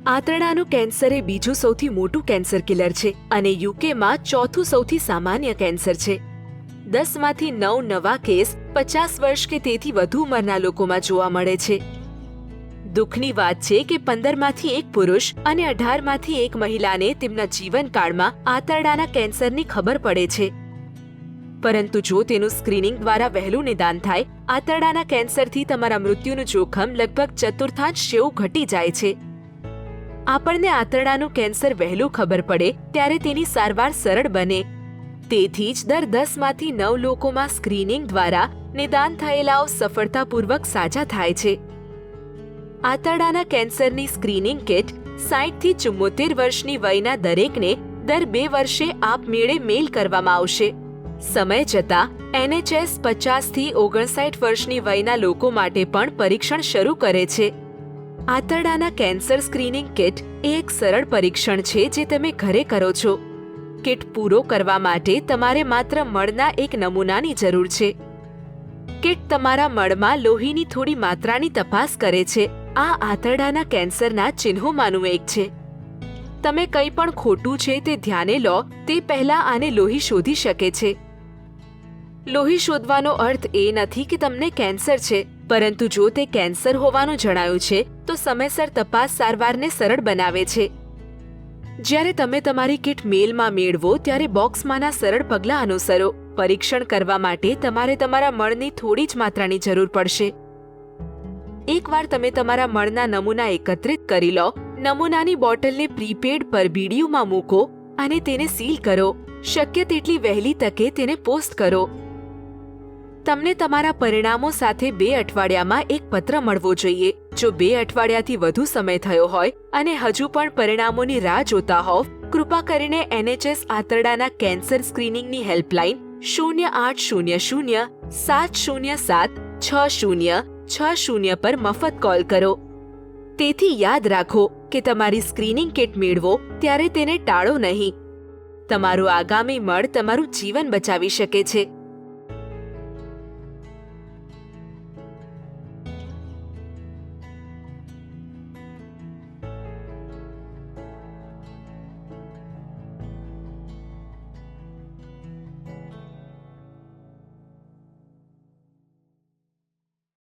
આંતરડાનું cancer એ બીજું સૌથી મોટું કેન્સર કિલર છે અને યુકેમાં ચોથું સૌથી સામાન્ય કેન્સર છે. 10માંથી 9 નવા કેસ 50 વર્ષ કે તેથી વધુ ઉંમરના લોકોમાં જોવા મળે છે. દુઃખની વાત છે કે 15માંથી 1 પુરુષ અને 18માંથી 1 મહિલાને તેમના જીવનકાળમાં આંતરડાના કેન્સરની ખબર પડે છે. પરંતુ જો તેનું સ્ક્રીનિંગ દ્વારા વહેલું નિદાન થાય, આંતરડાના કેન્સરથી તમારા મૃત્યુનું જોખમ લગભગ ચતુર્થાંશ જેવું ઘટી જાય છે. આપણને આંતરડાનું કેન્સર વહેલું ખબર પડે ત્યારે તેની સારવાર સરળ બને. તેથી જ દર 10માંથી 9 લોકોમાં સ્ક્રીનિંગ દ્વારા નિદાન થયેલાઓ સફળતાપૂર્વક સાજા થાય છે. આંતરડાના કેન્સરની સ્ક્રીનિંગ કિટ 60થી 74 વર્ષની વયના દરેકને દર 2 વર્ષે આપમેળે મેલ કરવામાં આવશે. સમય જતાં NHS 50થી 59 વર્ષની વયના લોકો માટે પણ પરીક્ષણ શરૂ કરે છે. આંતરડાના કેન્સર સ્ક્રીનિંગ કિટ એ એક સરળ પરીક્ષણ છે જે તમે ઘરે કરો છો. કિટ પૂરો કરવા માટે તમારે માત્ર મળના એક નમૂનાની જરૂર છે. કિટ તમારા મળમાં લોહીની થોડી માત્રાની તપાસ કરે છે. આ આંતરડાના કેન્સરના ચિહ્નોમાંનું એક છે. તમે કંઈ પણ ખોટું છે તે ધ્યાને લો તે પહેલા આને લોહી શોધી શકે છે. લોહી શોધવાનો અર્થ એ નથી કે તમને કેન્સર છે, પરંતુ જો તે કેન્સર હોવાનું જણાયું છે તો સમયસર તપાસ સારવારને સરળ બનાવે છે. જ્યારે તમે તમારી કિટ મેલમાં મેળવો ત્યારે બોક્સમાંના સરળ પગલાં અનુસરો. પરીક્ષણ કરવા માટે તમારે તમારા મળની થોડી જ માત્રાની જરૂર પડશે. એકવાર તમે તમારા મળના નમૂના એકત્રિત કરી લો, નમૂનાની બોટલને પ્રીપેડ પરબીડિયુંમાં મૂકો અને તેને સીલ કરો. શક્ય તેટલી વહેલી તકે તેને પોસ્ટ કરો. તમને તમારા પરિણામો સાથે 2 અઠવાડિયામાં એક પત્ર મળવો જોઈએ. જો 2 અઠવાડિયાથી વધુ સમય થયો હોય અને હજુ પણ પરિણામોની રાહ જોતા હોવ, કૃપા કરીને NHS આંતરડાના કેન્સર સ્ક્રીનિંગની હેલ્પલાઇન 0800 707 6060 પર મફત કોલ કરો. તેથી યાદ રાખો કે તમારી સ્ક્રીનિંગ કિટ મેળવો ત્યારે તેને ટાળો નહીં. તમારું આગામી મળ તમારું જીવન બચાવી શકે છે.